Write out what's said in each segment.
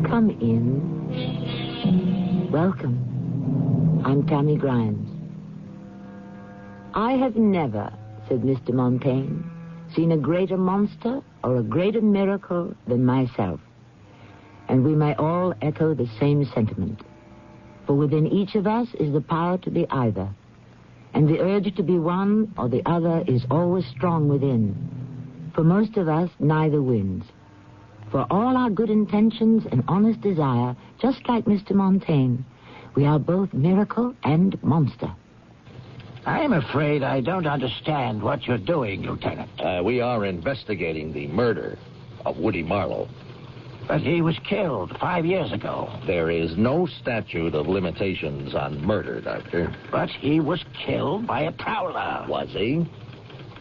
come in. Welcome. I'm Tammy Grimes. I have never, said Mr. Montaigne, seen a greater monster or a greater miracle than myself. And we may all echo the same sentiment. For within each of us is the power to be either. And the urge to be one or the other is always strong within. For most of us, neither wins. For all our good intentions and honest desire, just like Mr. Montaigne, we are both miracle and monster. I'm afraid I don't understand what you're doing, Lieutenant. We are investigating the murder of Woody Marlowe. But he was killed 5 years ago. There is no statute of limitations on murder, Doctor. But he was killed by a prowler. Was he?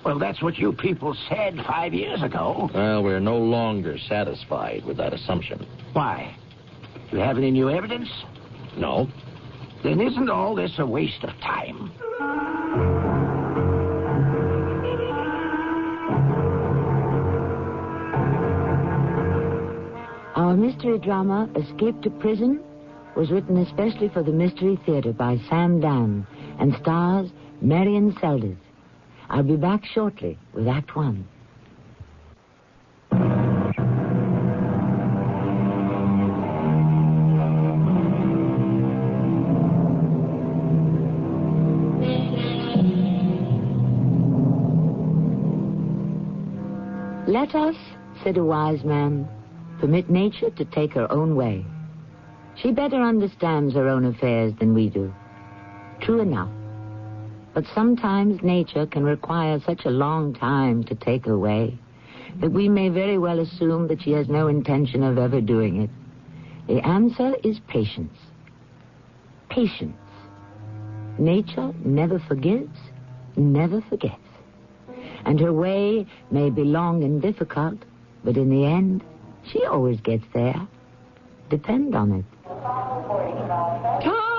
Well, that's what you people said 5 years ago. Well, we're no longer satisfied with that assumption. Why? Do you have any new evidence? No. Then isn't all this a waste of time? Our mystery drama, Escape to Prison, was written especially for the Mystery Theater by Sam Dan and stars Marion Seldes. I'll be back shortly with Act One. Let us, said a wise man, permit nature to take her own way. She better understands her own affairs than we do. True enough. But sometimes nature can require such a long time to take her way that we may very well assume that she has no intention of ever doing it. The answer is patience. Patience. Nature never forgives, never forgets. And her way may be long and difficult, but in the end, she always gets there. Depend on it. Tom?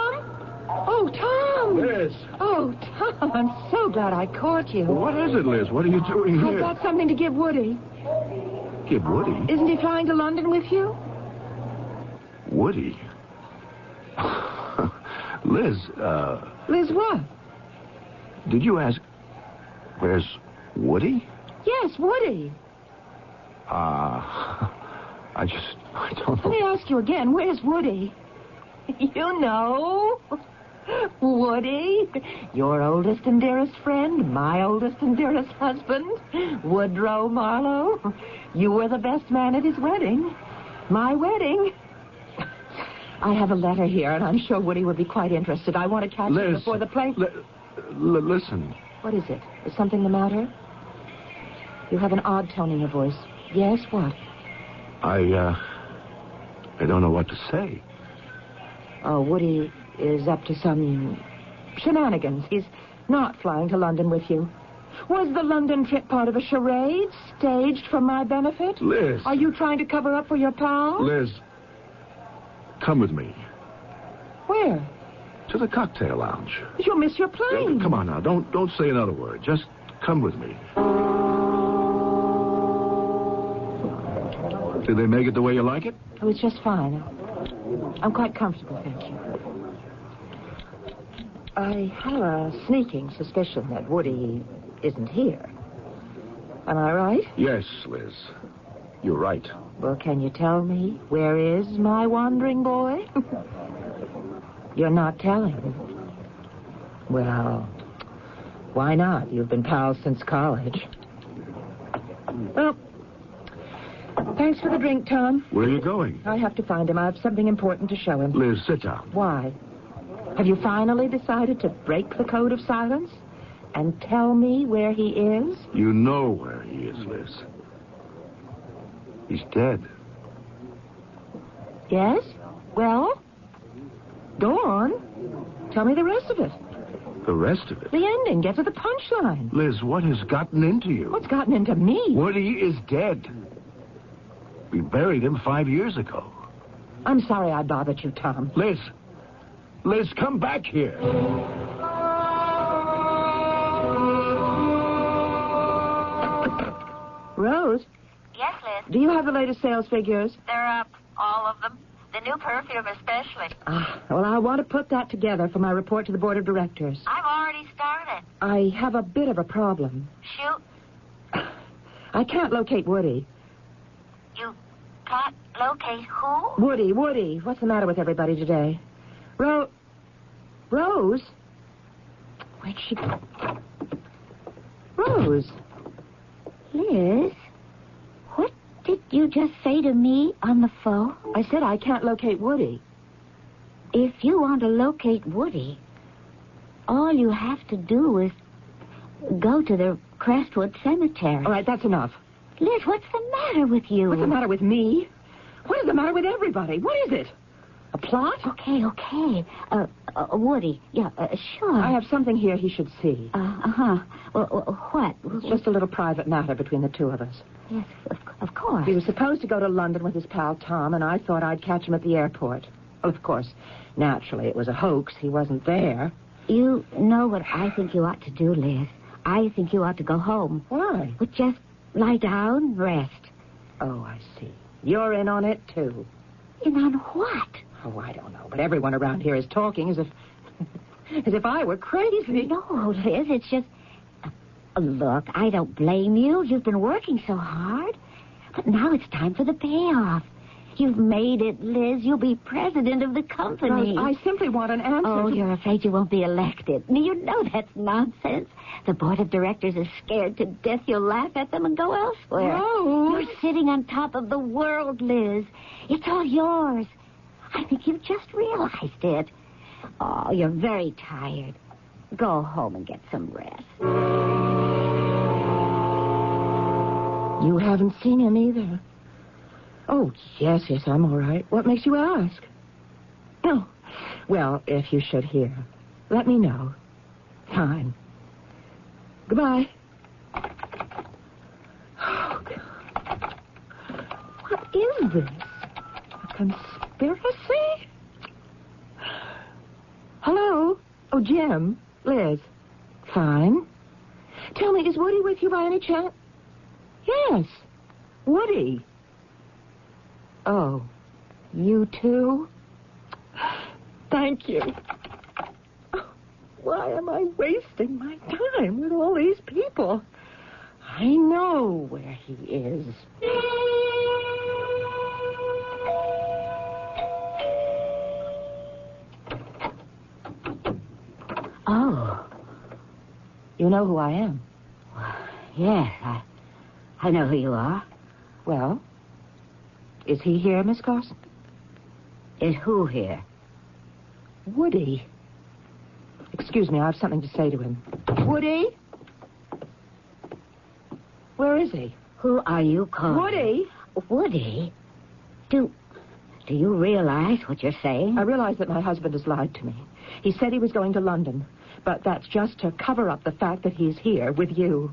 Oh, Tom! Liz! Oh, Tom, I'm so glad I caught you. Well, what is it, Liz? What are you doing I've here? got something to give Woody. Give Woody? Isn't he flying to London with you? Woody? Liz, Liz, what? did you ask... Where's Woody? Yes, Woody. I don't Let me know. ask you again, where's Woody? You know. Woody, your oldest and dearest friend, my oldest and dearest husband, Woodrow Marlowe. You were the best man at his wedding. My wedding. I have a letter here, and I'm sure Woody would be quite interested. I want to catch him before the plane... Listen. What is it? Is something the matter? You have an odd tone in your voice. Yes, what? I don't know what to say. Oh, Woody is up to some shenanigans. He's not flying to London with you. Was the London trip part of a charade staged for my benefit? Liz. Are you trying to cover up for your pal? Liz, come with me. Where? To the cocktail lounge. You'll miss your plane. Come on now. Don't say another word. Just come with me. Did they make it the way you like it? Oh, it's just fine. I'm quite comfortable, thank you. I have a sneaking suspicion that Woody isn't here. Am I right? Yes, Liz. You're right. Well, can you tell me where is my wandering boy? You're not telling. Well, why not? You've been pals since college. Well, thanks for the drink, Tom. Where are you going? I have to find him. I have something important to show him. Liz, sit down. Why? Have you finally decided to break the code of silence and tell me where he is? You know where he is, Liz. He's dead. Yes? Well, go on. Tell me the rest of it. The rest of it? The ending. Get to the punchline. Liz, what has gotten into you? What's gotten into me? Woody is dead. We buried him 5 years ago. I'm sorry I bothered you, Tom. Liz, come back here. Rose? Yes, Liz. Do you have the latest sales figures? They're up. All of them. The new perfume especially. Well, I want to put that together for my report to the board of directors. I've already started. I have a bit of a problem. Shoot. I can't locate Woody. You can't locate who? Woody. What's the matter with everybody today? Rose? Where'd she go? Rose. Liz, what did you just say to me on the phone? I said I can't locate Woody. If you want to locate Woody, all you have to do is go to the Crestwood Cemetery. All right, that's enough. Liz, what's the matter with you? What's the matter with me? What is the matter with everybody? What is it? A plot? Okay. Woody, yeah, sure. I have something here he should see. Well, what? It's just a little private matter between the two of us. Yes, of course. He was supposed to go to London with his pal Tom, and I thought I'd catch him at the airport. Well, of course, naturally, it was a hoax. He wasn't there. You know what I think you ought to do, Liz. I think you ought to go home. Why? But just lie down, rest. Oh, I see. You're in on it, too. In on what? Oh, I don't know, but everyone around here is talking as if I were crazy. No, Liz, it's just... Look, I don't blame you. You've been working so hard. But now it's time for the payoff. You've made it, Liz. You'll be president of the company. Rose, I simply want an answer. Oh, you're afraid you won't be elected. You know that's nonsense. The board of directors is scared to death you'll laugh at them and go elsewhere. Rose. You're sitting on top of the world, Liz. It's all yours. I think you've just realized it. Oh, you're very tired. Go home and get some rest. You haven't seen him either. Oh, yes, I'm all right. What makes you ask? Oh, well, if you should hear, let me know. Fine. Goodbye. Oh, God. What is this? A conspiracy? Hello? Oh, Jim. Liz. Fine. Tell me, is Woody with you by any chance? Yes. Woody. Oh, you too? Thank you. Oh, why am I wasting my time with all these people? I know where he is. Oh. You know who I am? Yes, I know who you are. Well, is he here, Miss Carson? Is who here? Woody. Excuse me, I have something to say to him. Woody? Where is he? Who are you calling? Woody? Woody? Do you realize what you're saying? I realize that my husband has lied to me. He said he was going to London, but that's just to cover up the fact that he's here with you.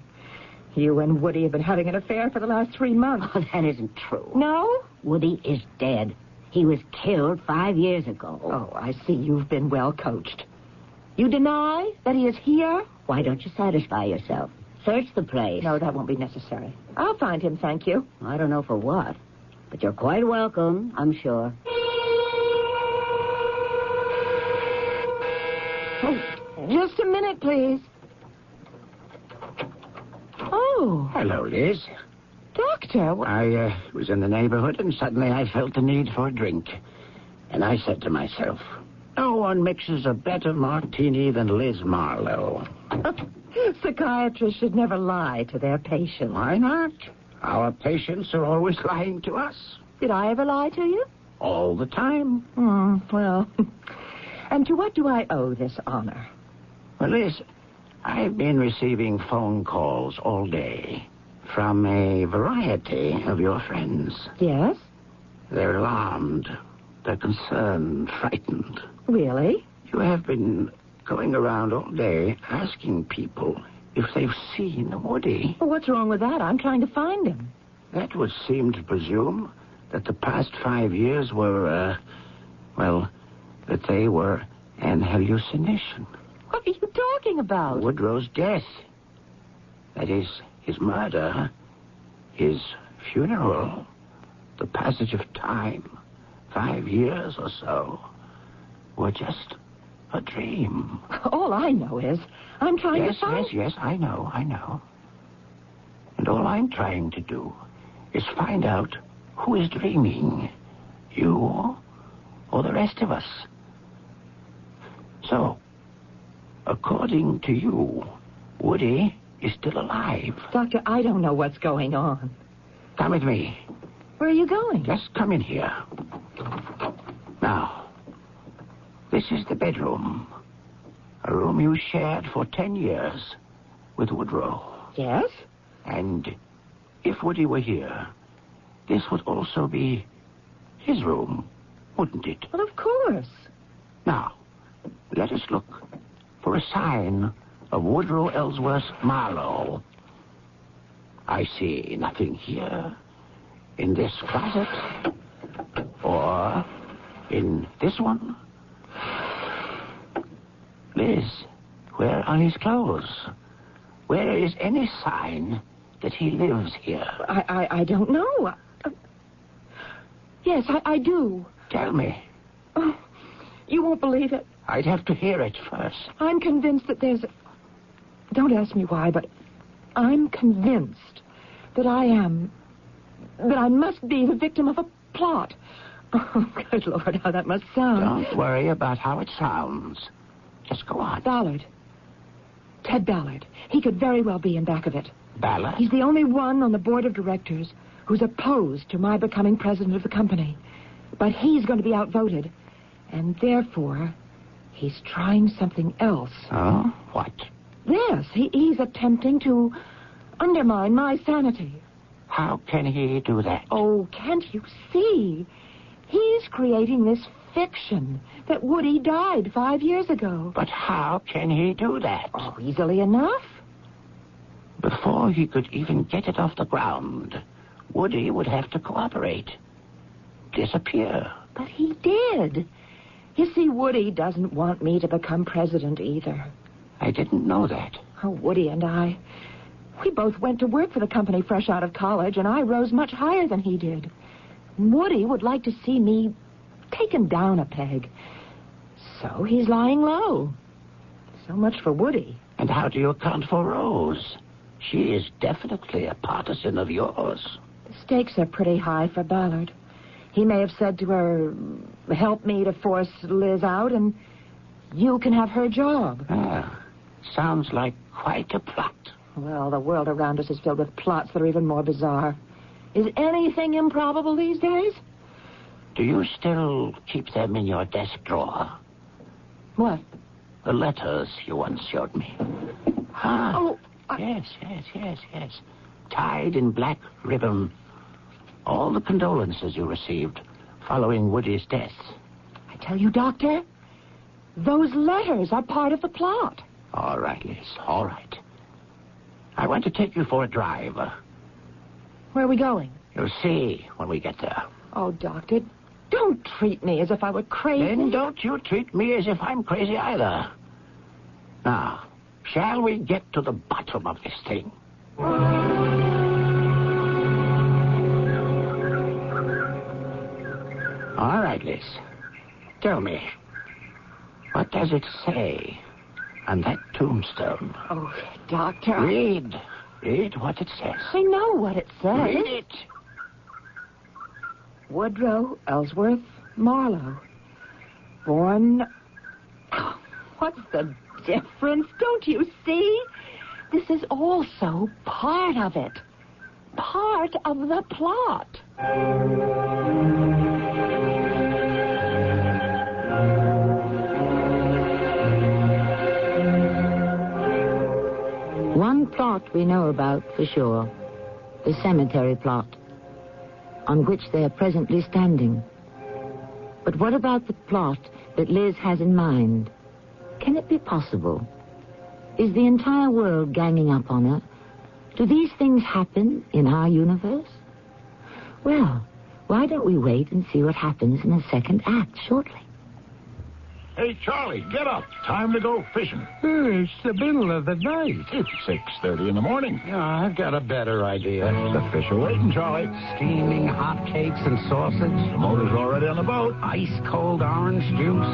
You and Woody have been having an affair for the last 3 months. Oh, that isn't true. No? Woody is dead. He was killed 5 years ago. Oh, I see you've been well coached. You deny that he is here? Why don't you satisfy yourself? Search the place. No, that won't be necessary. I'll find him, thank you. I don't know for what, but you're quite welcome, I'm sure. Oh, just a minute, please. Oh. Hello, Liz. Doctor, I was in the neighborhood, and suddenly I felt the need for a drink. And I said to myself, no one mixes a better martini than Liz Marlowe. Psychiatrists should never lie to their patients. Why not? Our patients are always lying to us. Did I ever lie to you? All the time. Well, and to what do I owe this honor? Well, Liz, I've been receiving phone calls all day from a variety of your friends. Yes? They're alarmed. They're concerned, frightened. Really? You have been going around all day asking people if they've seen Woody. Well, what's wrong with that? I'm trying to find him. That would seem to presume that the past 5 years were, that they were an hallucination. What are you talking about? Woodrow's death. That is, his murder, his funeral, the passage of time, 5 years or so were just a dream. All I know is I'm trying to find... Yes, I know. And all I'm trying to do is find out who is dreaming, you or the rest of us. So, according to you, Woody is still alive. Doctor, I don't know what's going on. Come with me. Where are you going? Just come in here. Now, this is the bedroom. A room you shared for 10 years with Woodrow. Yes? And if Woody were here, this would also be his room, wouldn't it? Well, of course. Now, let us look for a sign of Woodrow Ellsworth Marlowe. I see nothing here, in this closet, or in this one. Liz, where are his clothes? Where is any sign that he lives here? I don't know. Yes, I do. Tell me. Oh, you won't believe it. I'd have to hear it first. I'm convinced that there's... Don't ask me why, but I'm convinced that I must be the victim of a plot. Oh, good Lord, how that must sound. Don't worry about how it sounds. Just go on. Ballard. Ted Ballard. He could very well be in back of it. Ballard? He's the only one on the board of directors who's opposed to my becoming president of the company. But he's going to be outvoted. And therefore, he's trying something else. Oh? What? Yes, he's attempting to undermine my sanity. How can he do that? Oh, can't you see? He's creating this fiction that Woody died 5 years ago. But how can he do that? Oh, easily enough. Before he could even get it off the ground, Woody would have to cooperate. Disappear. But he did. You see, Woody doesn't want me to become president either. I didn't know that. Oh, Woody and I, we both went to work for the company fresh out of college, and I rose much higher than he did. Woody would like to see me taken down a peg. So he's lying low. So much for Woody. And how do you account for Rose? She is definitely a partisan of yours. The stakes are pretty high for Ballard. He may have said to her, help me to force Liz out, and you can have her job. Ah, sounds like quite a plot. Well, the world around us is filled with plots that are even more bizarre. Is anything improbable these days? Do you still keep them in your desk drawer? What? The letters you once showed me. Ah, Oh, yes. Tied in black ribbon. All the condolences you received following Woody's death. I tell you, Doctor, those letters are part of the plot. All right, Liz, all right. I want to take you for a drive. Where are we going? You'll see when we get there. Oh, Doctor, don't treat me as if I were crazy. Then don't you treat me as if I'm crazy either. Now, shall we get to the bottom of this thing? All right, Liz. Tell me, what does it say on that tombstone? Oh, Doctor. Read what it says. I know what it says. Read it. Woodrow Ellsworth Marlowe. Born... Oh, what's the difference? Don't you see? This is also part of it. Part of the plot. One plot we know about for sure, the cemetery plot, on which they are presently standing. But what about the plot that Liz has in mind? Can it be possible? Is the entire world ganging up on her? Do these things happen in our universe? Well, why don't we wait and see what happens in the second act shortly? Hey, Charlie, get up. Time to go fishing. It's the middle of the night. It's 6:30 in the morning. I've got a better idea. The fish are waiting, Charlie. Steaming hot cakes and sausage. The motor's already on the boat. Ice-cold orange juice.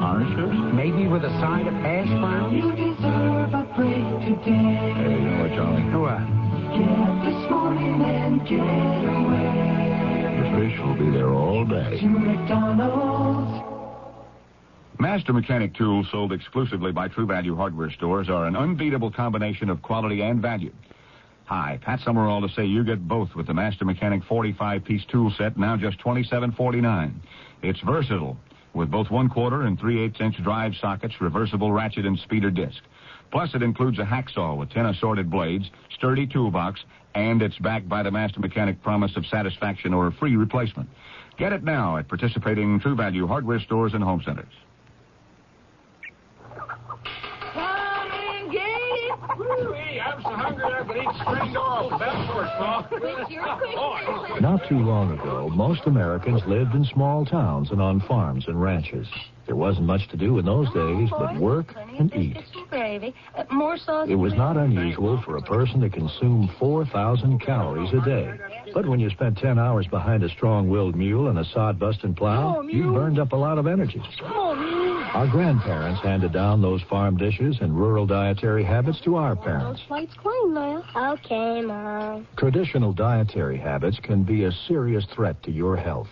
Orange juice? Maybe with a side of hash browns. You deserve a break today. Hey, you know what, Charlie? What? Get this morning and get away. The fish will be there all day. To McDonald's. Master Mechanic tools sold exclusively by True Value hardware stores are an unbeatable combination of quality and value. Hi, Pat Summerall to say you get both with the Master Mechanic 45-piece tool set, now just $27.49. It's versatile, with both 1/4 and 3/8-inch drive sockets, reversible ratchet and speeder disc. Plus, it includes a hacksaw with 10 assorted blades, sturdy toolbox, and it's backed by the Master Mechanic promise of satisfaction or a free replacement. Get it now at participating True Value hardware stores and home centers. I'm so hungry I could eat string off. That's for Not too long ago, most Americans lived in small towns and on farms and ranches. There wasn't much to do in those days but work and eat. It was not unusual for a person to consume 4,000 calories a day. But when you spent 10 hours behind a strong-willed mule and a sod-busting plow, you burned up a lot of energy. Our grandparents handed down those farm dishes and rural dietary habits to our parents. Slate's clean now. Okay, Mom. Traditional dietary habits can be a serious threat to your health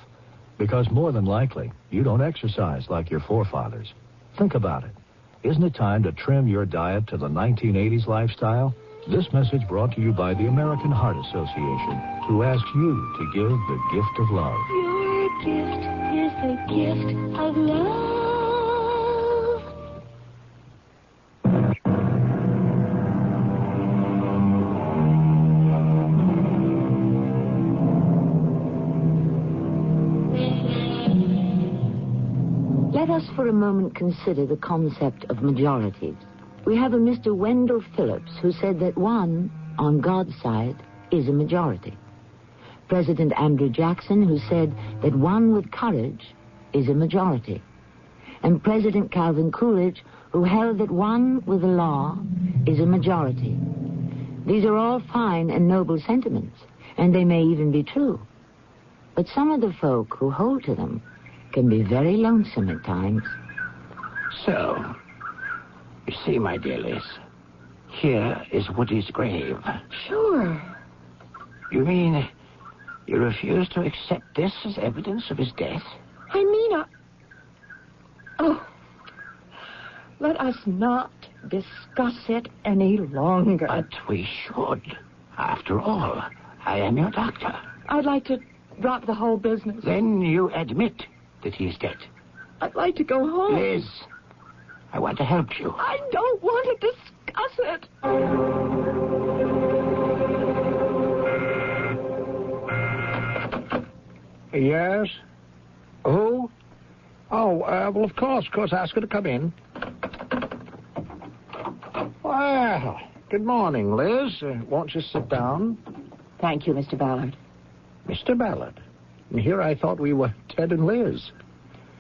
because more than likely, you don't exercise like your forefathers. Think about it. Isn't it time to trim your diet to the 1980s lifestyle? This message brought to you by the American Heart Association, who asks you to give the gift of love. Your gift is the gift of love. Let us for a moment consider the concept of majorities. We have a Mr. Wendell Phillips who said that one, on God's side, is a majority. President Andrew Jackson who said that one with courage is a majority. And President Calvin Coolidge who held that one with the law is a majority. These are all fine and noble sentiments, and they may even be true. But some of the folk who hold to them can be very lonesome at times. So, you see, my dear Liz, here is Woody's grave. Sure. You mean you refuse to accept this as evidence of his death? I mean, Oh, let us not discuss it any longer. But we should. After all, I am your doctor. I'd like to drop the whole business. Then you admit that he's dead. I'd like to go home. Liz, I want to help you. I don't want to discuss it. Yes? Who? Oh, well, of course. Ask her to come in. Well, good morning, Liz. Won't you sit down? Thank you, Mr. Ballard. Mr. Ballard. And here I thought we were Ted and Liz.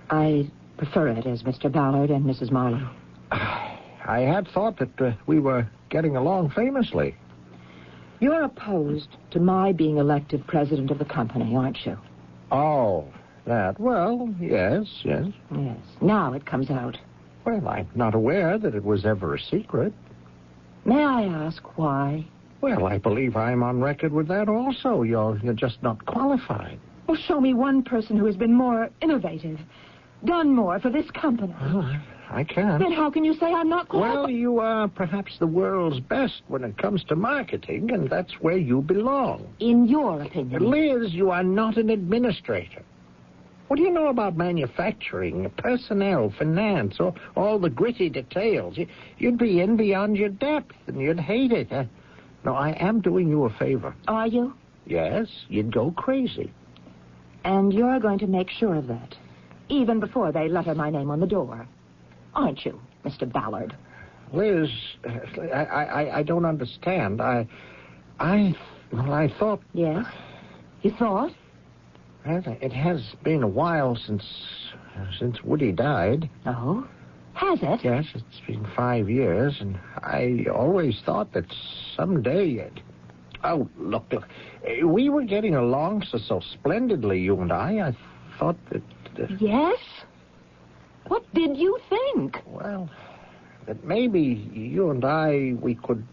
I prefer it as Mr. Ballard and Mrs. Marlowe. I had thought that we were getting along famously. You're opposed to my being elected president of the company, aren't you? Oh, that. Well, yes. Yes. Now it comes out. Well, I'm not aware that it was ever a secret. May I ask why? Well, I believe I'm on record with that also. You're just not qualified. Well, show me one person who has been more innovative, done more for this company. Well, I can't. Then how can you say I'm not qualified? Well, you are perhaps the world's best when it comes to marketing, and that's where you belong. In your opinion. Liz, you are not an administrator. What do you know about manufacturing, personnel, finance, or all the gritty details? You'd be in beyond your depth, and you'd hate it. No, I am doing you a favor. Are you? Yes, you'd go crazy. And you're going to make sure of that, even before they letter my name on the door. Aren't you, Mr. Ballard? Liz, I don't understand. I thought... Yes? You thought? Well, it has been a while since Woody died. Oh? Has it? Yes, it's been 5 years, and I always thought that someday... Oh, look. We were getting along so splendidly, you and I. I thought that... Yes? What did you think? Well, that maybe you and we could...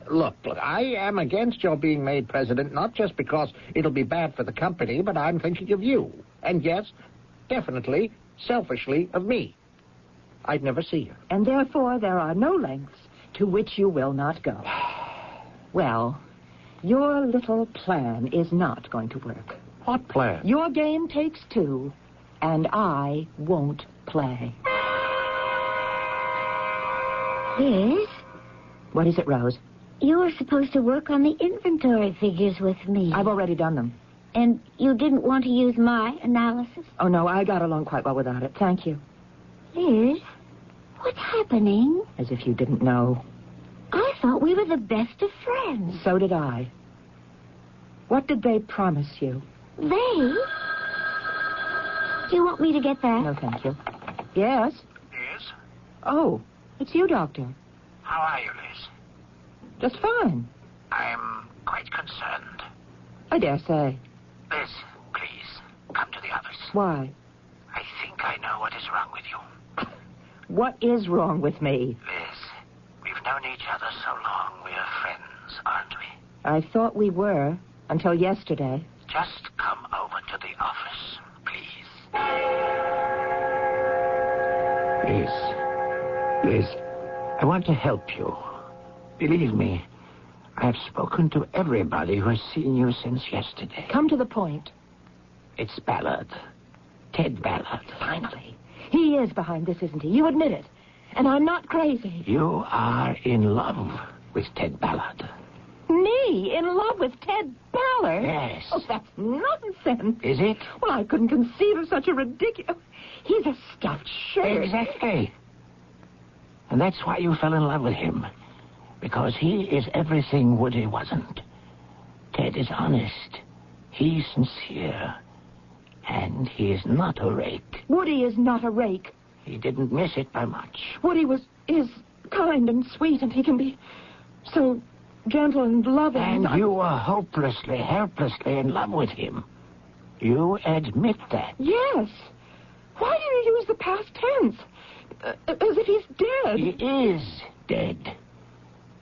Look, I am against your being made president, not just because it'll be bad for the company, but I'm thinking of you. And yes, definitely, selfishly, of me. I'd never see you. And therefore there are no lengths to which you will not go. Well, your little plan is not going to work. What plan? Your game takes two, and I won't play. Yes? What is it, Rose? You were supposed to work on the inventory figures with me. I've already done them. And you didn't want to use my analysis? Oh, no, I got along quite well without it. Thank you. Liz, what's happening? As if you didn't know. I thought we were the best of friends. So did I. What did they promise you? They? Do you want me to get that? No, thank you. Yes? Yes? Oh, it's you, Doctor. How are you, Liz? Just fine. I'm quite concerned. I dare say. Liz, please, come to the office. Why? I think I know what is wrong with you. What is wrong with me? Liz, we've known each other so long. We're friends, aren't we? I thought we were, until yesterday. Just come over to the office, please. Liz, I want to help you. Believe me, I've spoken to everybody who has seen you since yesterday. Come to the point. It's Ballard. Ted Ballard. Finally. He is behind this, isn't he? You admit it. And I'm not crazy. You are in love with Ted Ballard. Me? In love with Ted Ballard? Yes. Oh, that's nonsense. Is it? Well, I couldn't conceive of such a ridiculous... He's a stuffed shirt. Exactly. And that's why you fell in love with him. Because he is everything Woody wasn't. Ted is honest. He's sincere. And he is not a rake. Woody is not a rake. He didn't miss it by much. Woody is kind and sweet, and he can be so gentle and loving. And you were hopelessly, helplessly in love with him. You admit that. Yes. Why do you use the past tense? As if he's dead. He is dead.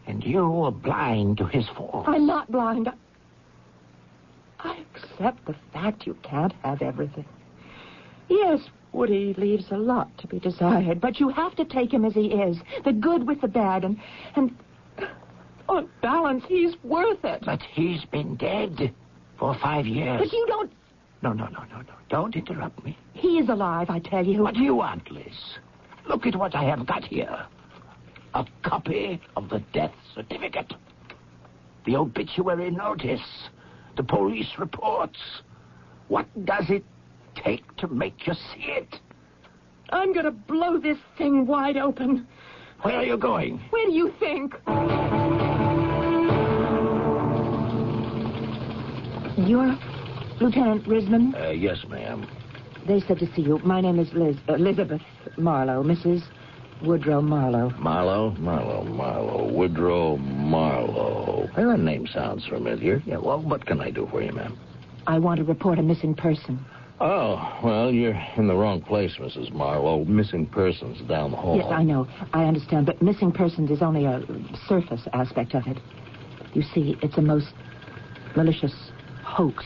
And you were blind to his faults. I'm not blind. I accept the fact you can't have everything. Yes, Woody leaves a lot to be desired, but you have to take him as he is, the good with the bad, and on balance, he's worth it. But he's been dead for 5 years. But you don't... No. Don't interrupt me. He is alive, I tell you. What do you want, Liz? Look at what I have got here. A copy of the death certificate. The obituary notice. The police reports. What does it take to make you see it? I'm going to blow this thing wide open. Where are you going? Where do you think? You're Lieutenant Risman? Yes, ma'am. They said to see you. My name is Elizabeth Marlowe, Mrs. Woodrow Marlowe. Marlowe? Woodrow Marlowe. Well, that name sounds familiar. Yeah, well, what can I do for you, ma'am? I want to report a missing person. Oh, well, you're in the wrong place, Mrs. Marlowe. Missing persons down the hall. Yes, I know. I understand. But missing persons is only a surface aspect of it. You see, it's a most malicious hoax.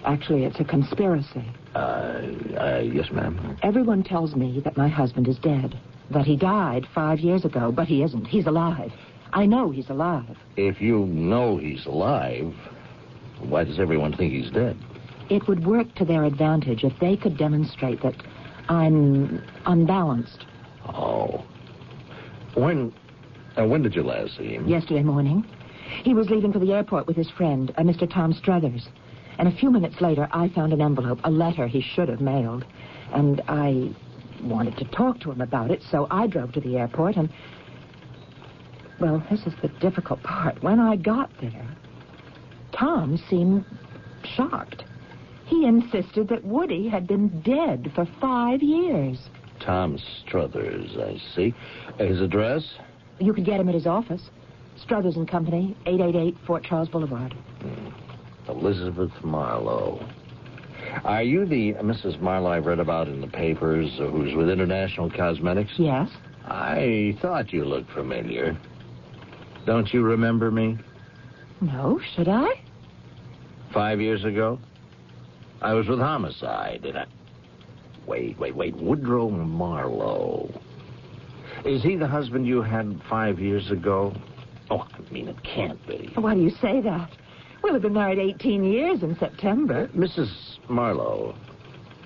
Actually, it's a conspiracy. Yes, ma'am. Everyone tells me that my husband is dead. That he died 5 years ago, but he isn't. He's alive. I know he's alive. If you know he's alive, why does everyone think he's dead? It would work to their advantage if they could demonstrate that I'm unbalanced. Oh. When did you last see him? Yesterday morning. He was leaving for the airport with his friend, Mr. Tom Struthers. And a few minutes later, I found an envelope, a letter he should have mailed. And I wanted to talk to him about it, so I drove to the airport and... Well, this is the difficult part. When I got there, Tom seemed shocked. He insisted that Woody had been dead for 5 years. Tom Struthers, I see. His address? You could get him at his office. Struthers and Company, 888 Fort Charles Boulevard. Elizabeth Marlowe. Are you the Mrs. Marlowe I've read about in the papers who's with International Cosmetics? Yes. I thought you looked familiar. Don't you remember me? No, should I? 5 years ago? I was with Homicide, and I... Wait. Woodrow Marlowe. Is he the husband you had 5 years ago? Oh, I mean, it can't be. Why do you say that? We'll have been married 18 years in September. Mrs. Marlowe,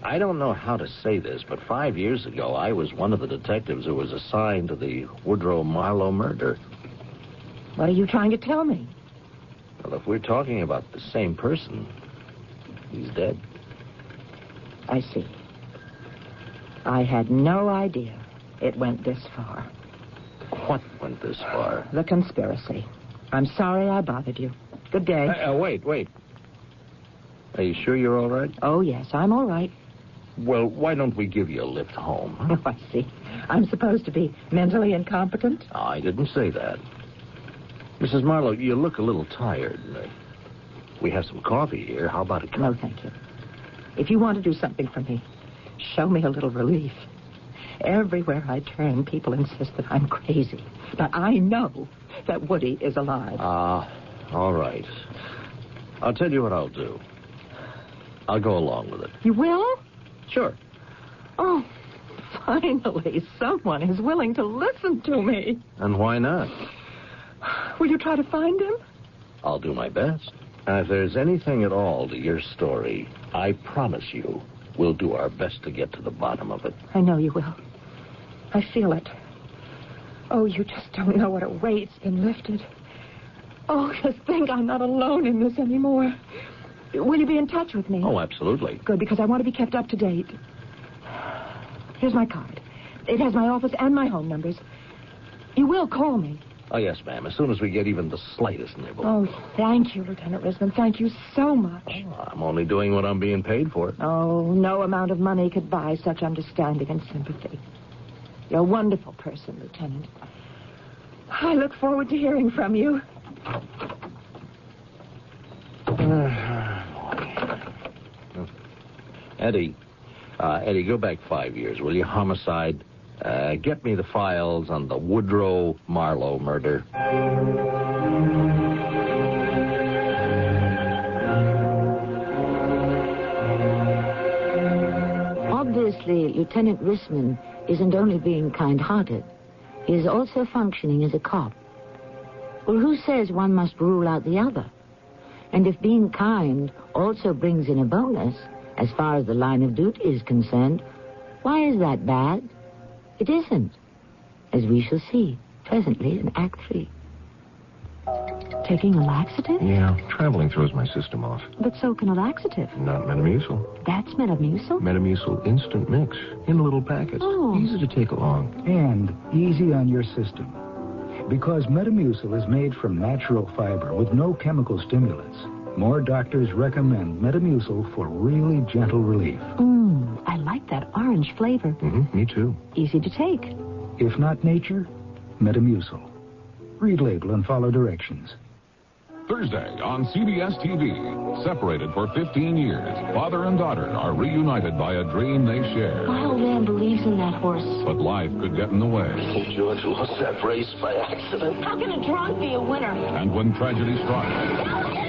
I don't know how to say this, but 5 years ago, I was one of the detectives who was assigned to the Woodrow Marlowe murder. What are you trying to tell me? Well, if we're talking about the same person, he's dead. I see. I had no idea it went this far. What went this far? The conspiracy. I'm sorry I bothered you. Good day. Wait. Are you sure you're all right? Oh, yes, I'm all right. Well, why don't we give you a lift home? Oh, I see. I'm supposed to be mentally incompetent? Oh, I didn't say that. Mrs. Marlowe, you look a little tired. We have some coffee here. How about a cup? No, thank you. If you want to do something for me, show me a little relief. Everywhere I turn, people insist that I'm crazy. But I know that Woody is alive. All right. I'll tell you what I'll do. I'll go along with it. You will? Sure. Oh, finally, someone is willing to listen to me. And why not? Will you try to find him? I'll do my best. And if there's anything at all to your story, I promise you we'll do our best to get to the bottom of it. I know you will. I feel it. Oh, you just don't know what a weight's been lifted. Oh, just think I'm not alone in this anymore. Will you be in touch with me? Oh, absolutely. Good, because I want to be kept up to date. Here's my card. It has my office and my home numbers. You will call me. Oh, yes, ma'am, as soon as we get even the slightest nibble. Oh, thank you, Lieutenant Risman. Thank you so much. Oh, I'm only doing what I'm being paid for. Oh, no amount of money could buy such understanding and sympathy. You're a wonderful person, Lieutenant. I look forward to hearing from you. Eddie, go back 5 years, will you? Homicide. Get me the files on the Woodrow Marlowe murder. Obviously, Lieutenant Risman isn't only being kind-hearted. He is also functioning as a cop. Well, who says one must rule out the other? And if being kind also brings in a bonus, as far as the line of duty is concerned, why is that bad? It isn't, as we shall see presently in Act 3. Taking a laxative? Yeah, traveling throws my system off. But so can a laxative. Not Metamucil. That's Metamucil? Metamucil instant mix in little packets. Oh. Easy to take along. And easy on your system. Because Metamucil is made from natural fiber with no chemical stimulants, more doctors recommend Metamucil for really gentle relief. I like that orange flavor. Me too. Easy to take. If not nature, Metamucil. Read label and follow directions. Thursday on CBS TV. Separated for 15 years, father and daughter are reunited by a dream they share. My old man believes in that horse. But life could get in the way. Oh, George lost that race by accident. How can a drunk be a winner? And when tragedy strikes,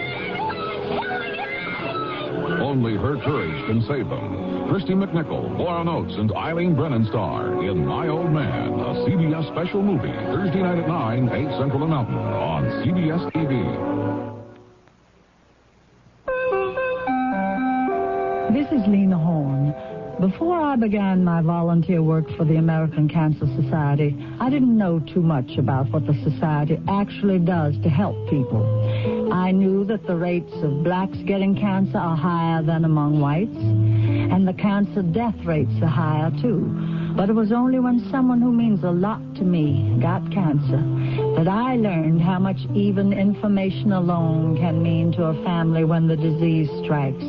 only her courage can save them. Christy McNichol, Laura Oates, and Eileen Brennan star in My Old Man, a CBS special movie, Thursday night at 9, 8 Central and Mountain on CBS TV. This is Lena Horne. Before I began my volunteer work for the American Cancer Society, I didn't know too much about what the society actually does to help people. I knew that the rates of blacks getting cancer are higher than among whites, and the cancer death rates are higher, too. But it was only when someone who means a lot to me got cancer that I learned how much even information alone can mean to a family when the disease strikes.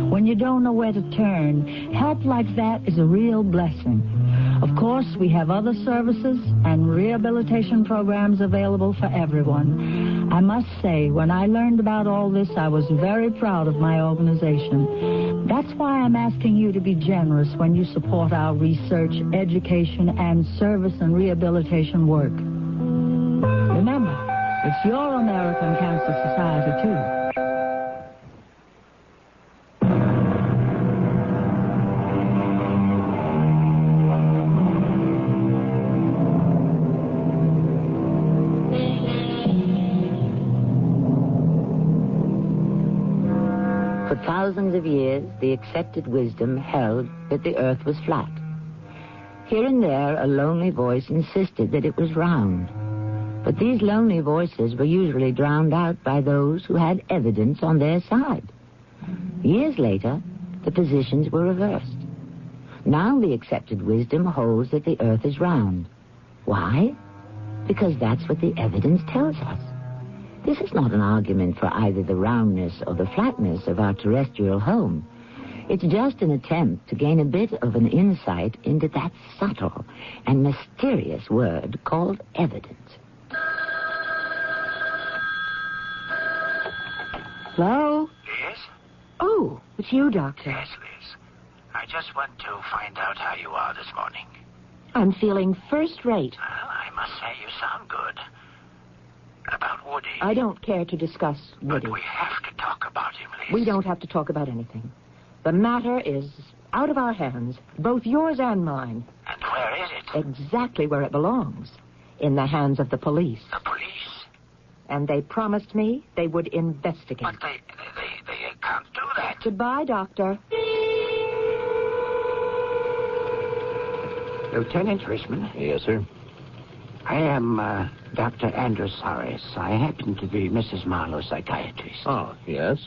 When you don't know where to turn, help like that is a real blessing. Of course, we have other services and rehabilitation programs available for everyone. I must say, when I learned about all this, I was very proud of my organization. That's why I'm asking you to be generous when you support our research, education, and service and rehabilitation work. Remember, it's your American Cancer Society, too. For thousands of years, the accepted wisdom held that the earth was flat. Here and there, a lonely voice insisted that it was round. But these lonely voices were usually drowned out by those who had evidence on their side. Years later, the positions were reversed. Now the accepted wisdom holds that the earth is round. Why? Because that's what the evidence tells us. This is not an argument for either the roundness or the flatness of our terrestrial home. It's just an attempt to gain a bit of an insight into that subtle and mysterious word called evidence. Hello? Yes? Oh, it's you, Doctor. Yes, Liz. I just want to find out how you are this morning. I'm feeling first rate. Well, I must say you sound good. About Woody. I don't care to discuss Woody. But we have to talk about him, Liz. We don't have to talk about anything. The matter is out of our hands, both yours and mine. And where is it? Exactly where it belongs. In the hands of the police. The police? And they promised me they would investigate. But they can't do that. Goodbye, Doctor. Lieutenant Richmond? Yes, sir? I am Dr. Andrew Soros. I happen to be Mrs. Marlowe's psychiatrist. Oh, yes?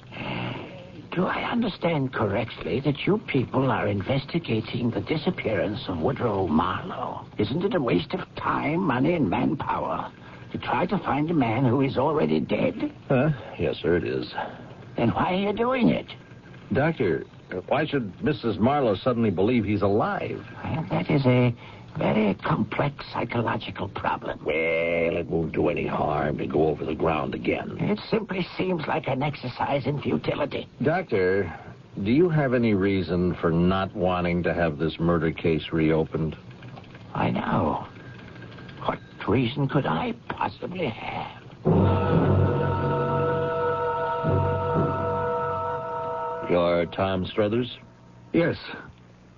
Do I understand correctly that you people are investigating the disappearance of Woodrow Marlowe? Isn't it a waste of time, money, and manpower to try to find a man who is already dead? Yes, sir, it is. Then why are you doing it? Doctor, why should Mrs. Marlowe suddenly believe he's alive? Well, that is a very complex psychological problem. Well, it won't do any harm to go over the ground again. It simply seems like an exercise in futility. Doctor, do you have any reason for not wanting to have this murder case reopened? I know. What reason could I possibly have? You're Tom Struthers? Yes.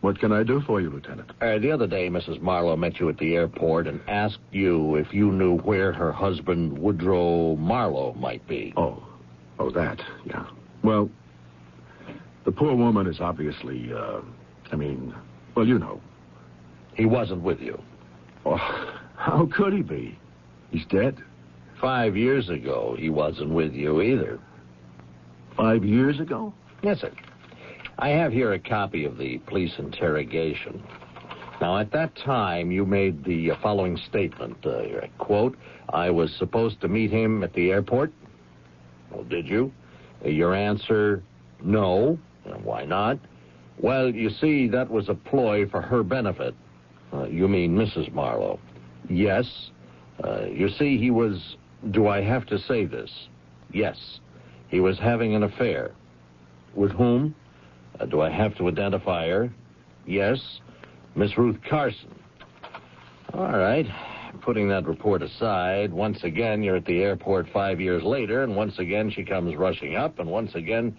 What can I do for you, Lieutenant? The other day, Mrs. Marlowe met you at the airport and asked you if you knew where her husband, Woodrow Marlowe, might be. Oh, that, yeah. Well, the poor woman is obviously, well, you know. He wasn't with you. Oh, how could he be? He's dead. 5 years ago, he wasn't with you either. 5 years ago? Yes, sir. I have here a copy of the police interrogation. Now, at that time, you made the following statement. Quote, I was supposed to meet him at the airport. Well, did you? Your answer, no. Why not? Well, you see, that was a ploy for her benefit. You mean Mrs. Marlowe. Yes. You see, he was... Do I have to say this? Yes. He was having an affair. With whom? Do I have to identify her? Yes. Miss Ruth Carson. All right. Putting that report aside, once again, you're at the airport 5 years later, and once again she comes rushing up, and once again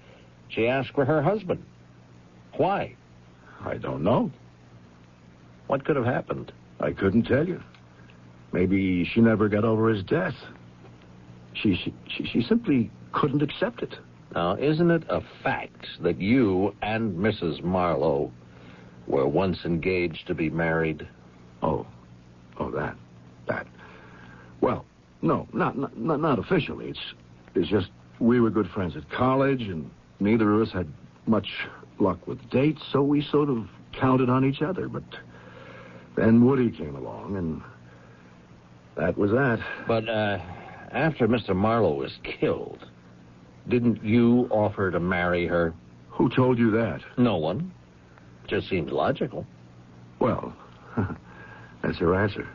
she asks for her husband. Why? I don't know. What could have happened? I couldn't tell you. Maybe she never got over his death. She simply couldn't accept it. Now, isn't it a fact that you and Mrs. Marlowe were once engaged to be married? Oh, that. Well, no, not officially. It's just we were good friends at college, and neither of us had much luck with dates, so we sort of counted on each other. But then Woody came along, and that was that. But after Mr. Marlowe was killed, didn't you offer to marry her? Who told you that? No one. Just seems logical. Well, that's her answer.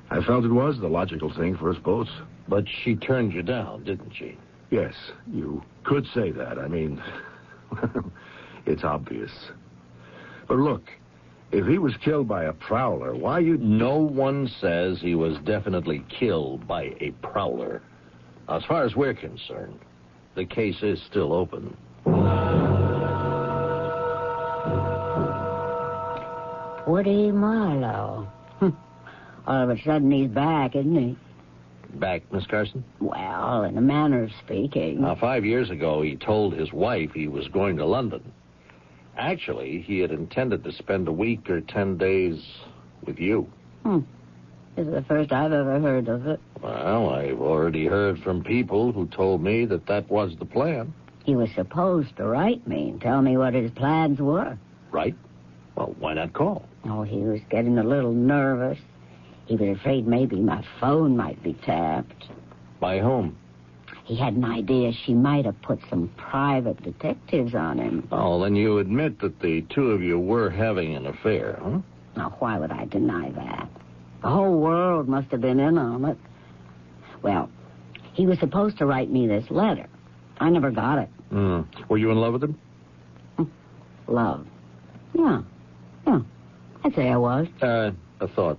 I felt it was the logical thing for us both. But she turned you down, didn't she? Yes, you could say that. I mean, it's obvious. But look, if he was killed by a prowler, why you... No one says he was definitely killed by a prowler. As far as we're concerned, the case is still open. Woody Marlowe. All of a sudden he's back, isn't he? Back, Miss Carson? Well, in a manner of speaking. Now, 5 years ago, he told his wife he was going to London. Actually, he had intended to spend a week or 10 days with you. This is the first I've ever heard of it. Well, I've already heard from people who told me that was the plan. He was supposed to write me and tell me what his plans were. Right? Well, why not call? Oh, he was getting a little nervous. He was afraid maybe my phone might be tapped. By whom? He had an idea she might have put some private detectives on him. Oh, then you admit that the two of you were having an affair, huh? Now, why would I deny that? The whole world must have been in on it. Well, he was supposed to write me this letter. I never got it. Were you in love with him? Love? Yeah. I'd say I was. A thought.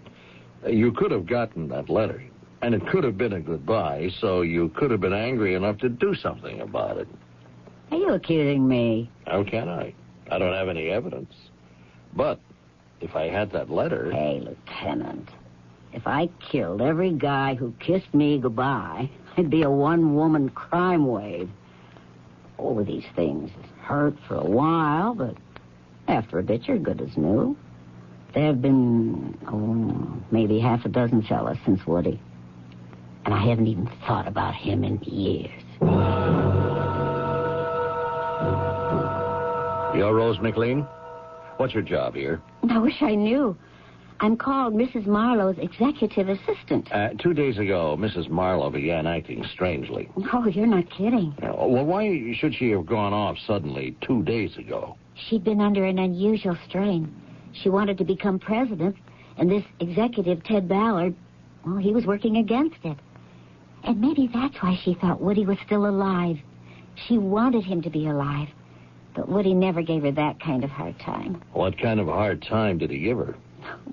You could have gotten that letter, and it could have been a goodbye, so you could have been angry enough to do something about it. Are you accusing me? How can I? I don't have any evidence. But if I had that letter... Hey, Lieutenant, if I killed every guy who kissed me goodbye, I'd be a one-woman crime wave. All these things hurt for a while, but after a bit, you're good as new. There have been, maybe half a dozen fellas since Woody. And I haven't even thought about him in years. You're Rose McLean? What's your job here? I wish I knew. I'm called Mrs. Marlowe's executive assistant. 2 days ago, Mrs. Marlowe began acting strangely. Oh, you're not kidding. Well, why should she have gone off suddenly 2 days ago? She'd been under an unusual strain. She wanted to become president, and this executive, Ted Ballard, well, he was working against it. And maybe that's why she thought Woody was still alive. She wanted him to be alive, but Woody never gave her that kind of hard time. What kind of hard time did he give her?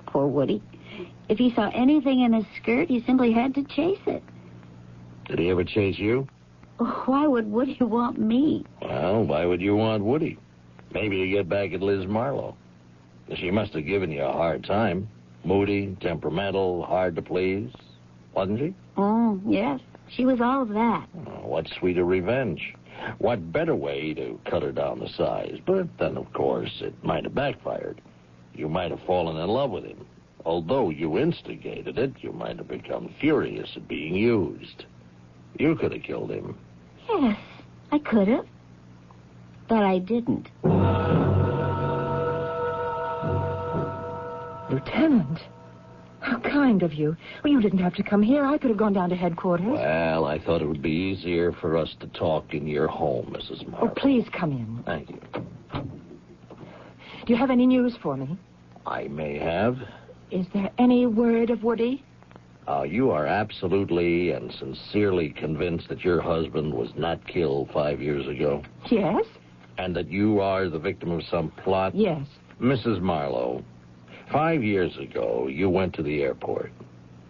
Poor Woody. If he saw anything in his skirt, he simply had to chase it. Did he ever chase you? Why would Woody want me? Well, why would you want Woody? Maybe to get back at Liz Marlowe. She must have given you a hard time. Moody, temperamental, hard to please. Wasn't she? Oh, yes. She was all of that. Oh, what sweeter revenge. What better way to cut her down to size? But then, of course, it might have backfired. You might have fallen in love with him. Although you instigated it, you might have become furious at being used. You could have killed him. Yes, I could have. But I didn't. Lieutenant, how kind of you. Well, you didn't have to come here. I could have gone down to headquarters. Well, I thought it would be easier for us to talk in your home, Mrs. Marlowe. Oh, please come in. Thank you. Do you have any news for me? I may have. Is there any word of Woody? You are absolutely and sincerely convinced that your husband was not killed 5 years ago? Yes. And that you are the victim of some plot? Yes. Mrs. Marlowe, 5 years ago, you went to the airport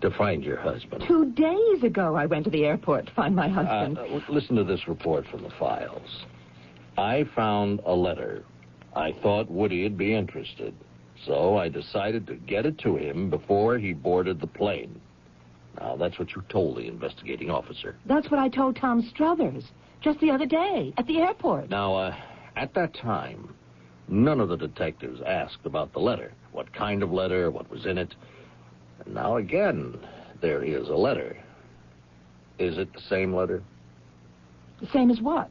to find your husband. 2 days ago, I went to the airport to find my husband. Listen to this report from the files. I found a letter. I thought Woody'd be interested, so I decided to get it to him before he boarded the plane. Now, that's what you told the investigating officer. That's what I told Tom Struthers just the other day at the airport. Now, at that time, none of the detectives asked about the letter. What kind of letter, what was in it. And now again, there is a letter. Is it the same letter? The same as what?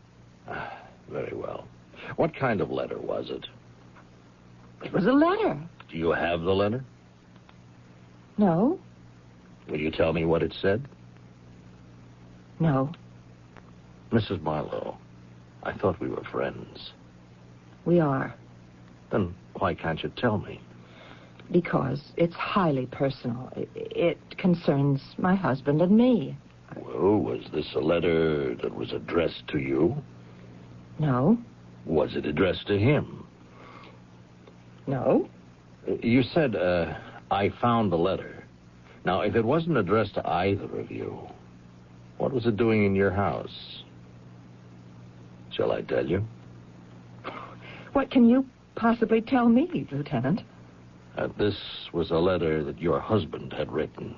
Very well. What kind of letter was it? It was a letter. Do you have the letter? No. Will you tell me what it said? No. Mrs. Marlowe, I thought we were friends. We are. Then why can't you tell me? Because it's highly personal. It concerns my husband and me. Well, was this a letter that was addressed to you? No. Was it addressed to him? No. You said, I found the letter. Now, if it wasn't addressed to either of you, what was it doing in your house? Shall I tell you? What can you possibly tell me, Lieutenant? This was a letter that your husband had written.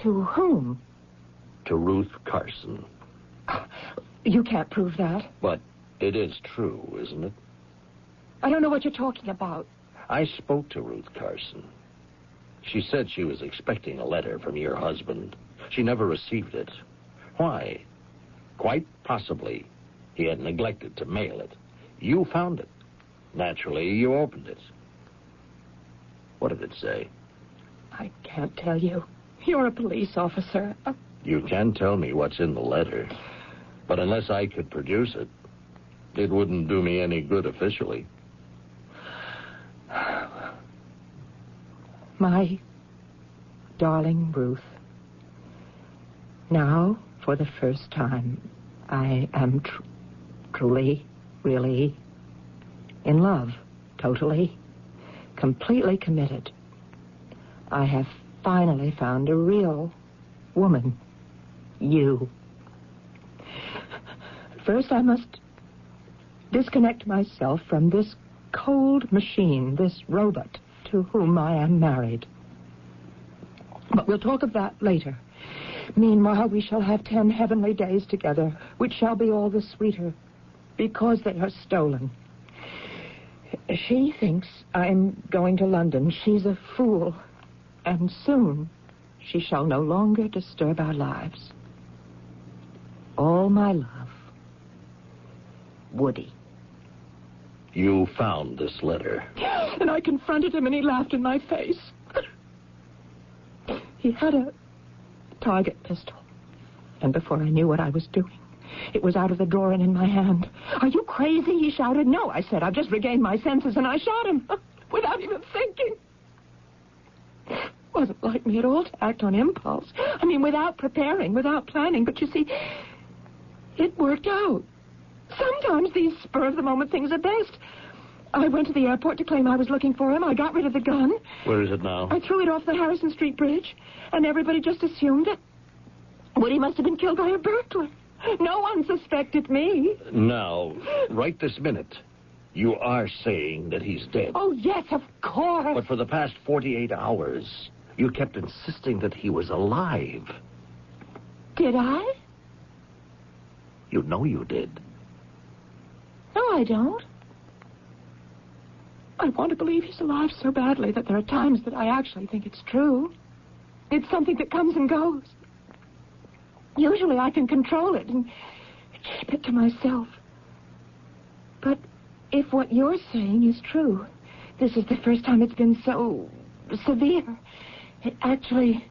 To whom? To Ruth Carson. You can't prove that. But it is true, isn't it? I don't know what you're talking about. I spoke to Ruth Carson. She said she was expecting a letter from your husband. She never received it. Why? Quite possibly he had neglected to mail it. You found it. Naturally, you opened it. What did it say? I can't tell you. You're a police officer. You can tell me what's in the letter. But unless I could produce it, it wouldn't do me any good officially. My darling Ruth, now, for the first time, I am truly, really in love, totally, completely committed. I have finally found a real woman, you. First, I must disconnect myself from this cold machine, this robot to whom I am married. But we'll talk of that later. Meanwhile, we shall have 10 heavenly days together, which shall be all the sweeter because they are stolen. She thinks I'm going to London. She's a fool. And soon she shall no longer disturb our lives. All my love, Woody. You found this letter. And I confronted him and he laughed in my face. He had a target pistol. And before I knew what I was doing, it was out of the drawer and in my hand. Are you crazy? He shouted. No, I said. I've just regained my senses and I shot him without even thinking. Wasn't like me at all to act on impulse. I mean, without preparing, without planning. But you see, it worked out. Sometimes these spur-of-the-moment things are best. I went to the airport to claim I was looking for him. I got rid of the gun. Where is it now? I threw it off the Harrison Street Bridge, and everybody just assumed that Woody must have been killed by a burglar. No one suspected me. Now, right this minute, you are saying that he's dead. Oh, yes, of course. But for the past 48 hours, you kept insisting that he was alive. Did I? You know you did. No, I don't. I want to believe he's alive so badly that there are times that I actually think it's true. It's something that comes and goes. Usually I can control it and keep it to myself. But if what you're saying is true, this is the first time it's been so severe. It actually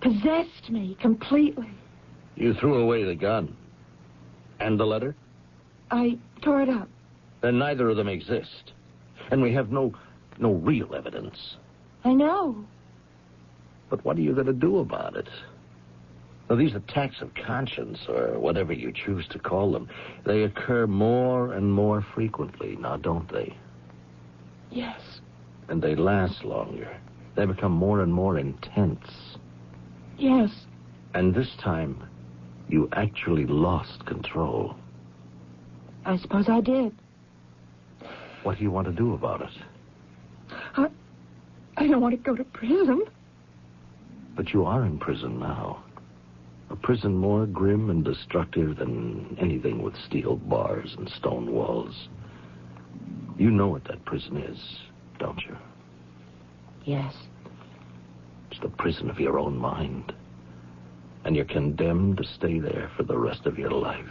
possessed me completely. You threw away the gun. And the letter? I tore it up. Then neither of them exist. And we have no real evidence. I know. But what are you going to do about it? Now, these attacks of conscience, or whatever you choose to call them, they occur more and more frequently now, don't they? Yes. And they last longer. They become more and more intense. Yes. And this time, you actually lost control. I suppose I did. What do you want to do about it? I don't want to go to prison. But you are in prison now. A prison more grim and destructive than anything with steel bars and stone walls. You know what that prison is, don't you? Yes. It's the prison of your own mind. And you're condemned to stay there for the rest of your life.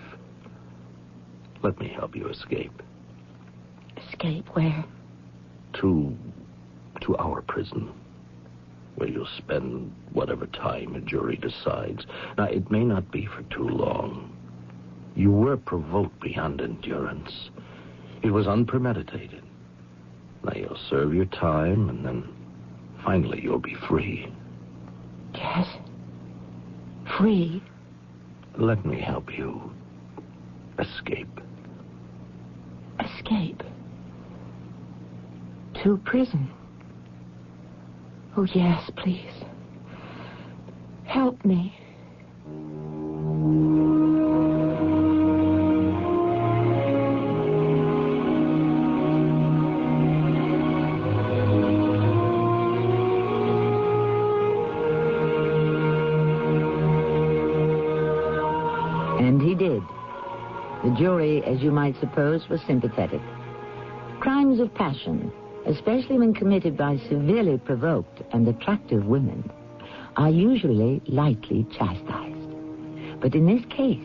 Let me help you escape. Escape where? To our prison, where you'll spend whatever time a jury decides. Now, it may not be for too long. You were provoked beyond endurance. It was unpremeditated. Now you'll serve your time, and then finally you'll be free. Yes. Free? Let me help you escape. Escape? To prison? Oh, yes, please. Help me. And he did. The jury, as you might suppose, was sympathetic. Crimes of passion, especially when committed by severely provoked and attractive women, are usually lightly chastised. But in this case,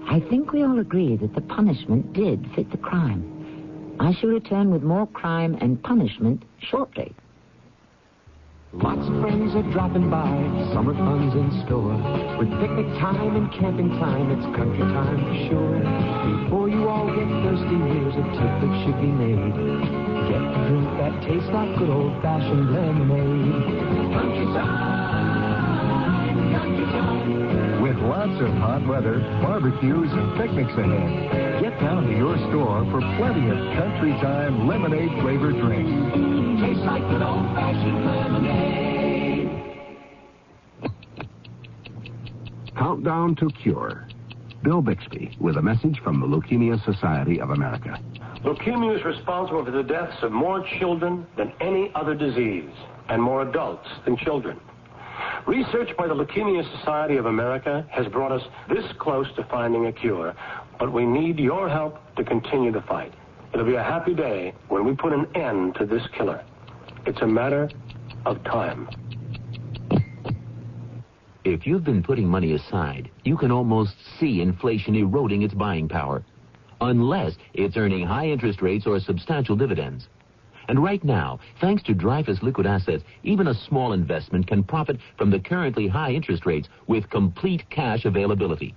I think we all agree that the punishment did fit the crime. I shall return with more crime and punishment shortly. Lots of friends are dropping by, summer fun's in store. With picnic time and camping time, it's country time for sure. Before you all get thirsty, here's a tip that should be made. Get a drink that tastes like good old-fashioned lemonade. Country time, country time. With lots of hot weather, barbecues, and picnics ahead, get down to your store for plenty of country time lemonade-flavored drinks. Tastes like good old-fashioned lemonade. Countdown to Cure. Bill Bixby with a message from the Leukemia Society of America. Leukemia is responsible for the deaths of more children than any other disease, and more adults than children. Research by the Leukemia Society of America has brought us this close to finding a cure, but we need your help to continue the fight. It'll be a happy day when we put an end to this killer. It's a matter of time. If you've been putting money aside, you can almost see inflation eroding its buying power, unless it's earning high interest rates or substantial dividends. And right now, thanks to Dreyfus Liquid Assets, even a small investment can profit from the currently high interest rates with complete cash availability.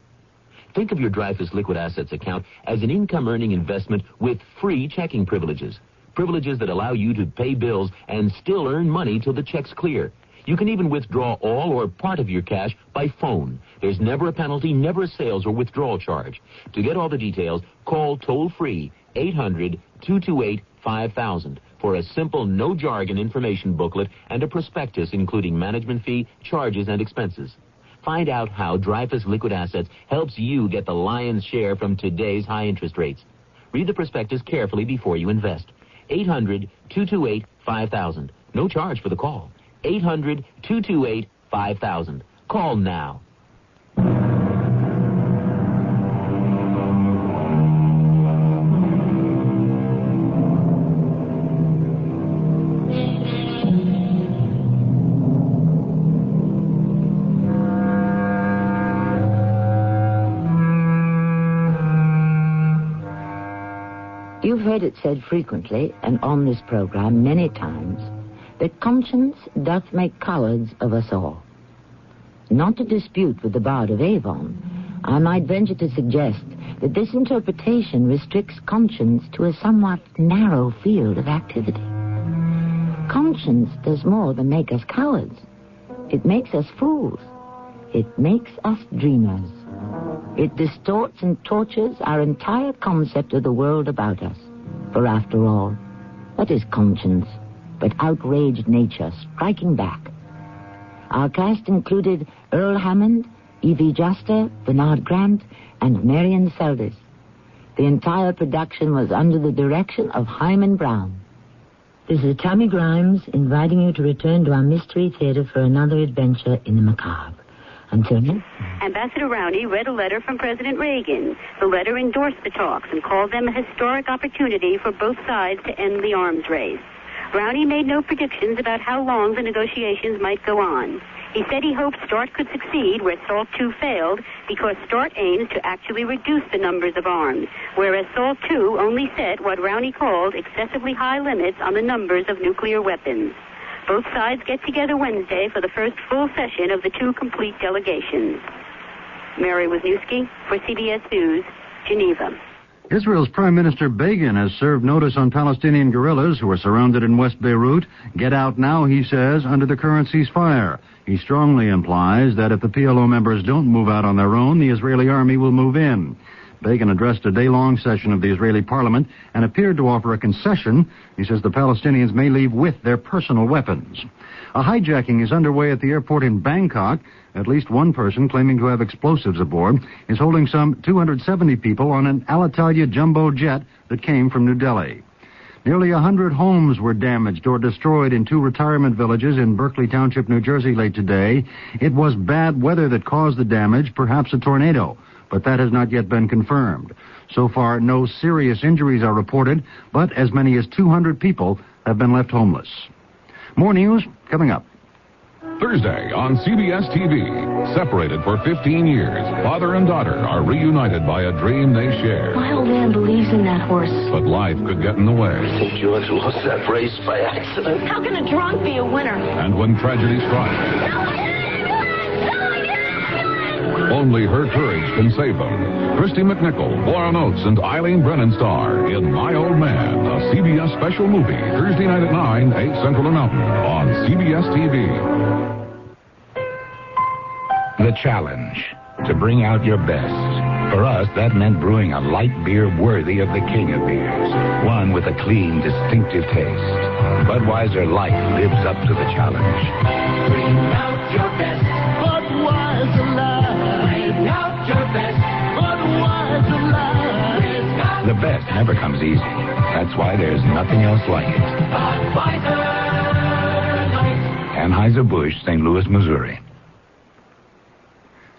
Think of your Dreyfus Liquid Assets account as an income-earning investment with free checking privileges. Privileges that allow you to pay bills and still earn money till the checks clear. You can even withdraw all or part of your cash by phone. There's never a penalty, never a sales or withdrawal charge. To get all the details, call toll-free 800-228-5000 for a simple, no-jargon information booklet and a prospectus including management fee, charges, and expenses. Find out how Dreyfus Liquid Assets helps you get the lion's share from today's high interest rates. Read the prospectus carefully before you invest. 800-228-5000. No charge for the call. 800-228-5000. Call now. You've heard it said frequently, and on this program many times, that conscience doth make cowards of us all. Not to dispute with the Bard of Avon, I might venture to suggest that this interpretation restricts conscience to a somewhat narrow field of activity. Conscience does more than make us cowards. It makes us fools. It makes us dreamers. It distorts and tortures our entire concept of the world about us. For after all, what is conscience but outraged nature striking back? Our cast included Earl Hammond, Evie Juster, Bernard Grant, and Marion Seldes. The entire production was under the direction of Himan Brown. This is Tammy Grimes inviting you to return to our Mystery Theater for another adventure in the macabre. Until then. Ambassador Rowney read a letter from President Reagan. The letter endorsed the talks and called them a historic opportunity for both sides to end the arms race. Rowney made no predictions about how long the negotiations might go on. He said he hoped START could succeed where SALT II failed because START aims to actually reduce the numbers of arms, whereas SALT II only set what Rowney called excessively high limits on the numbers of nuclear weapons. Both sides get together Wednesday for the first full session of the two complete delegations. Mary Wisniewski for CBS News, Geneva. Israel's Prime Minister Begin has served notice on Palestinian guerrillas who are surrounded in West Beirut. Get out now, he says, under the current ceasefire. He strongly implies that if the PLO members don't move out on their own, the Israeli army will move in. Begin addressed a day-long session of the Israeli parliament and appeared to offer a concession. He says the Palestinians may leave with their personal weapons. A hijacking is underway at the airport in Bangkok. At least one person claiming to have explosives aboard is holding some 270 people on an Alitalia jumbo jet that came from New Delhi. Nearly 100 homes were damaged or destroyed in 2 retirement villages in Berkeley Township, New Jersey late today. It was bad weather that caused the damage, perhaps a tornado, but that has not yet been confirmed. So far, no serious injuries are reported, but as many as 200 people have been left homeless. More news coming up. Thursday on CBS TV. Separated for 15 years, father and daughter are reunited by a dream they share. My old man believes in that horse. But life could get in the way. I think George lost that race by accident. How can a drunk be a winner? And when tragedy strikes, only her courage can save them. Christy McNichol, Laura Oates, and Eileen Brennan star in My Old Man, a CBS special movie, Thursday night at 9, 8 Central and Mountain on CBS TV. The challenge, to bring out your best. For us, that meant brewing a light beer worthy of the king of beers. One with a clean, distinctive taste. Budweiser Light lives up to the challenge. Bring out your best. Budweiser Light. Bring out your best. Budweiser Light. The best never comes easy. That's why there's nothing else like it. Budweiser Light. Anheuser-Busch, St. Louis, Missouri.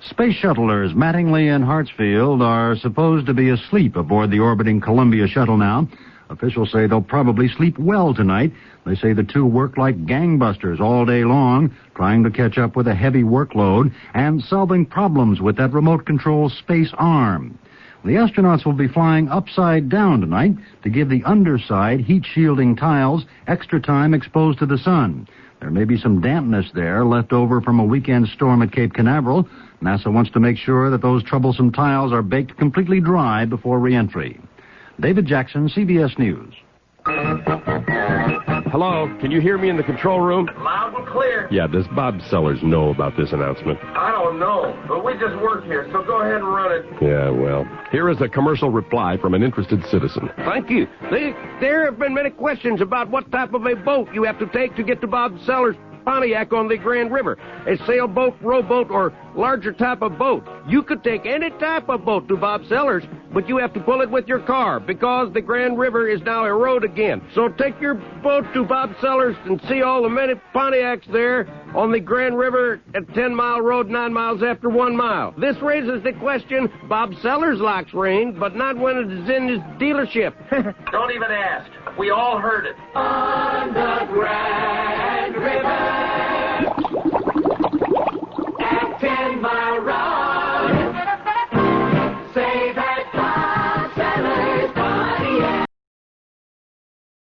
Space shuttlers Mattingly and Hartsfield are supposed to be asleep aboard the orbiting Columbia shuttle now. Officials say they'll probably sleep well tonight. They say the two work like gangbusters all day long, trying to catch up with a heavy workload and solving problems with that remote-control space arm. The astronauts will be flying upside down tonight to give the underside heat-shielding tiles extra time exposed to the sun. There may be some dampness there left over from a weekend storm at Cape Canaveral. NASA wants to make sure that those troublesome tiles are baked completely dry before re-entry. David Jackson, CBS News. Hello, can you hear me in the control room? Loud and clear. Yeah, does Bob Sellers know about this announcement? I don't know, but we just work here, so go ahead and run it. Yeah, well, here is a commercial reply from an interested citizen. Thank you. There have been many questions about what type of a boat you have to take to get to Bob Sellers' Pontiac on the Grand River. A sailboat, rowboat, or larger type of boat. You could take any type of boat to Bob Sellers, but you have to pull it with your car because the Grand River is now a road again. So take your boat to Bob Sellers and see all the many Pontiacs there on the Grand River at 10-mile road 9 miles after 1 mile. This raises the question, Bob Sellers likes rain, but not when it is in his dealership. Don't even ask. We all heard it. On the Grand River. At 10 miles.